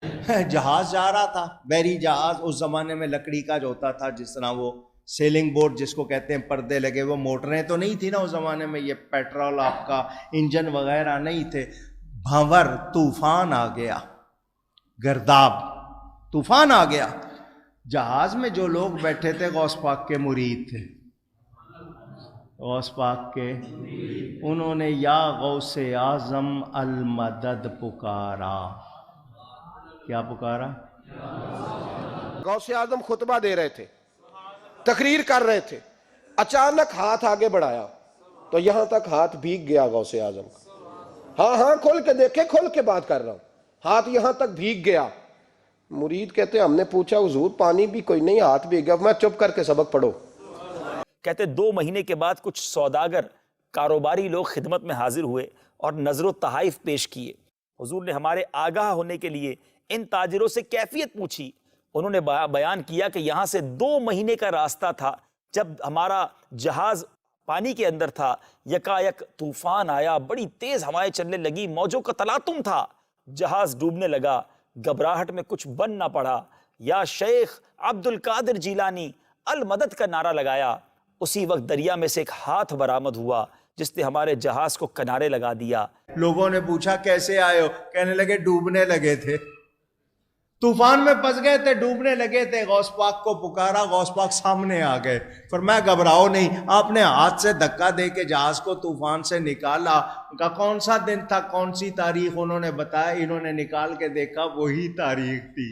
جہاز جا رہا تھا، بحری جہاز، اس زمانے میں لکڑی کا جو ہوتا تھا، جس طرح وہ سیلنگ بورڈ جس کو کہتے ہیں، پردے لگے، وہ موٹریں تو نہیں تھی نا اس زمانے میں، یہ پیٹرول آپ کا انجن وغیرہ نہیں تھے. بھنور طوفان آ گیا، گرداب طوفان آ گیا. جہاز میں جو لوگ بیٹھے تھے غوث پاک کے مرید تھے، غوث پاک کے، انہوں نے یا غوث اعظم المدد پکارا. کیا پکارا؟ غوث اعظم خطبہ دے رہے تھے، تقریر کر رہے تھے، اچانک ہاتھ آگے بڑھایا تو یہاں تک ہاتھ بھیگ گیا غوث اعظم کا. ہاں کھول کے دیکھے، کھول کے بات کر رہا ہوں، ہاتھ یہاں تک بھیگ گیا. مرید کہتے ہیں ہم نے پوچھا حضور پانی بھی کوئی نہیں، ہاتھ بھیگ گیا. میں چپ کر کے سبق پڑھو. کہتے 2 مہینے کے بعد کچھ سوداگر کاروباری لوگ خدمت میں حاضر ہوئے اور نظر و تحائف پیش کیے. حضور نے ہمارے آگاہ ہونے کے لیے ان تاجروں سے کیفیت پوچھی. انہوں نے بیان کیا کہ یہاں سے 2 مہینے کا راستہ تھا. جب ہمارا جہاز پانی کے اندر تھا، یکایک طوفان آیا، بڑی تیز ہوائیں چلنے لگی، موجوں کا تلاطم تھا، جہاز ڈوبنے لگا. گھبراہٹ میں کچھ بن نہ پڑا، یا شیخ عبد القادر جیلانی المدد کا نعرہ لگایا. اسی وقت دریا میں سے ایک ہاتھ برآمد ہوا جس نے ہمارے جہاز کو کنارے لگا دیا. لوگوں نے پوچھا کیسے آئے ہو؟ کہنے لگے ڈوبنے لگے تھے، طوفان میں پھنس گئے تھے، ڈوبنے لگے تھے. غوث پاک کو پکارا، غوث پاک سامنے آ گئے. فرمایا گھبراؤ نہیں. آپ نے ہاتھ سے دھکا دے کے جہاز کو طوفان سے نکالا. ان کا کون سا دن تھا، کون سی تاریخ؟ انہوں نے بتایا. انہوں نے نکال کے دیکھا، وہی تاریخ تھی،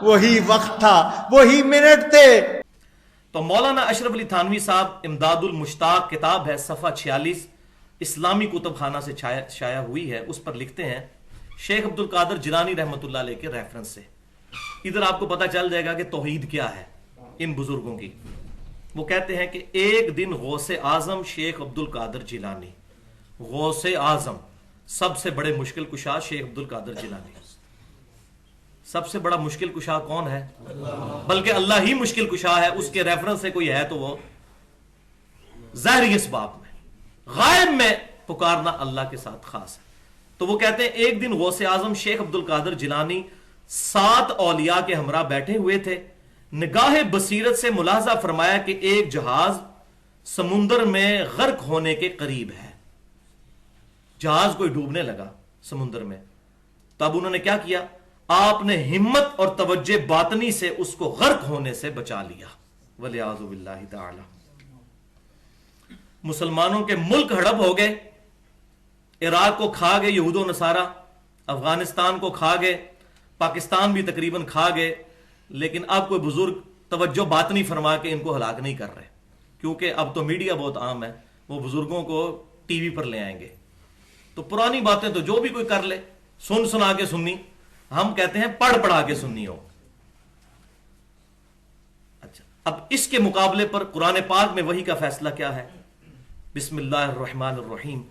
وہی وقت تھا، وہی منٹ تھے. تو مولانا اشرف علی تھانوی صاحب، امداد المشتاق کتاب ہے، صفحہ 46 اسلامی کتب خانہ سے شائع ہوئی ہے. اس پر لکھتے ہیں شیخ عبد القادر جیلانی رحمۃ اللہ علیہ کے ریفرنس سے. ادھر آپ کو پتا چل جائے گا کہ توحید کیا ہے ان بزرگوں کی. وہ کہتے ہیں کہ ایک دن غوث اعظم شیخ عبد القادر جیلانی، غوث اعظم سب سے بڑے مشکل کشا شیخ عبد القادر جیلانی. سب سے بڑا مشکل کشا کون ہے؟ بلکہ اللہ ہی مشکل کشا ہے. اس کے ریفرنس سے کوئی ہے تو وہ ظاہری اسباب میں، غائب میں پکارنا اللہ کے ساتھ خاص ہے. تو وہ کہتے ہیں ایک دن غوث اعظم شیخ عبد القادر جیلانی 7 اولیاء کے ہمراہ بیٹھے ہوئے تھے. نگاہ بصیرت سے ملاحظہ فرمایا کہ ایک جہاز سمندر میں غرق ہونے کے قریب ہے. جہاز کوئی ڈوبنے لگا سمندر میں. تب انہوں نے کیا کیا؟ آپ نے ہمت اور توجہ باطنی سے اس کو غرق ہونے سے بچا لیا. وَلِعَاذُ بِاللَّهِ تَعَالَى. مسلمانوں کے ملک ہڑپ ہو گئے، عراق کو کھا گئے یہود و نصارہ، افغانستان کو کھا گئے، پاکستان بھی تقریباً کھا گئے. لیکن اب کوئی بزرگ توجہ باطنی فرما کے ان کو ہلاک نہیں کر رہے، کیونکہ اب تو میڈیا بہت عام ہے، وہ بزرگوں کو ٹی وی پر لے آئیں گے. تو پرانی باتیں تو جو بھی کوئی کر لے، سن سنا کے سننی، ہم کہتے ہیں پڑھ پڑھا کے سننی ہو. اچھا، اب اس کے مقابلے پر قرآن پاک میں وحی کا فیصلہ کیا ہے؟ بسم اللہ الرحمن الرحیم.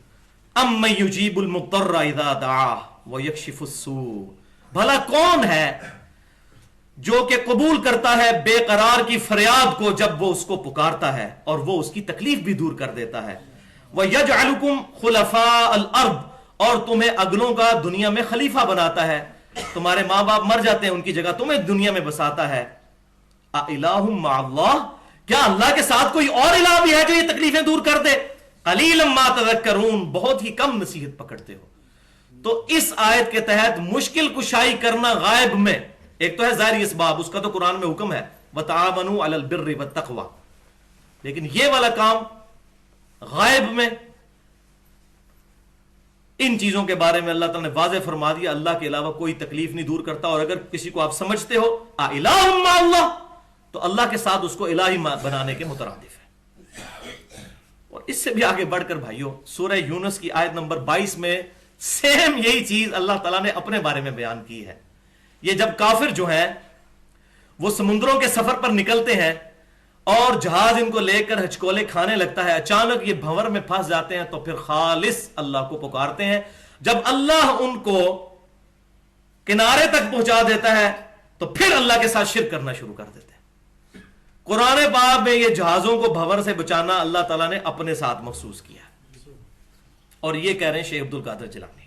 اَمَّن يُجِيبُ الْمُضْطَرَّ إِذَا دَعَاهُ وَيَكْشِفُ السُّوءَ. بھلا کون ہے جو کہ قبول کرتا ہے بے قرار کی فریاد کو جب وہ اس کو پکارتا ہے اور وہ اس کی تکلیف بھی دور کر دیتا ہے. وَيَجْعَلُكُمْ خُلَفَاءَ الْأَرْضِ. اور تمہیں اگلوں کا دنیا میں خلیفہ بناتا ہے. تمہارے ماں باپ مر جاتے ہیں، ان کی جگہ تمہیں دنیا میں بساتا ہے. اَإِلَٰهٌ مَّعَ اللَّهِ. کیا اللہ کے ساتھ کوئی اور الہ بھی ہے جو یہ تکلیفیں دور کر دے؟ قَلِيلًا مَّا تَذَكَّرُونَ. بہت ہی کم نصیحت پکڑتے ہو. تو اس آیت کے تحت مشکل کشائی کرنا غائب میں، ایک تو ہے ظاہری اسباب، اس کا تو قرآن میں حکم ہے وَتَعَاوَنُوا عَلَى الْبِرِّ وَالتَّقْوَى. لیکن یہ والا کام غائب میں، ان چیزوں کے بارے میں اللہ تعالیٰ نے واضح فرما دیا اللہ کے علاوہ کوئی تکلیف نہیں دور کرتا. اور اگر کسی کو آپ سمجھتے ہو اِلَٰهٌ مَّعَ اللَّهِ، تو اللہ کے ساتھ اس کو الہی بنانے کے مترادف ہے. اور اس سے بھی آگے بڑھ کر بھائیو، سورہ یونس کی آیت نمبر 22 میں سیم یہی چیز اللہ تعالیٰ نے اپنے بارے میں بیان کی ہے. یہ جب کافر جو ہیں وہ سمندروں کے سفر پر نکلتے ہیں اور جہاز ان کو لے کر ہچکولے کھانے لگتا ہے، اچانک یہ بھنور میں پھنس جاتے ہیں، تو پھر خالص اللہ کو پکارتے ہیں. جب اللہ ان کو کنارے تک پہنچا دیتا ہے تو پھر اللہ کے ساتھ شرک کرنا شروع کر دیتے ہیں. قرآن پاک میں یہ جہازوں کو بھنور سے بچانا اللہ تعالیٰ نے اپنے ساتھ مخصوص کیا، اور یہ کہہ رہے ہیں شیخ عبد القادر جیلانی.